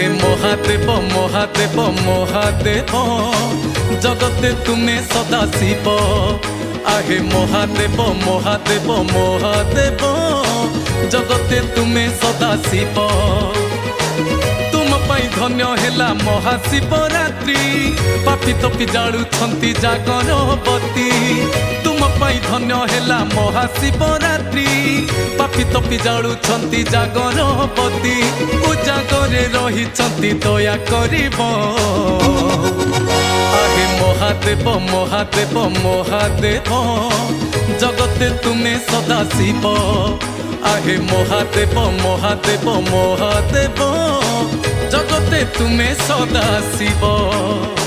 आहे महादेव महादेव महादेव जगते तुम्हें सदा शिव आहे महादेव महादेव महादेव जगते तुम्हें सदा शिव तुम पाई धन्य हेला महाशिवरात्रि पापी तपी जालुछंती जागरबती तुम पाई धन्य हेला महाशिवरात्रि पापी तपी जालुछंती जागरबती उजागरे रहिछंती दया करिब आहे महादेव महादेव महादेव जगते तुम्हें सदा शिव आहे महादेव महादेव महादेव जगते तुम्हें सदा शिव।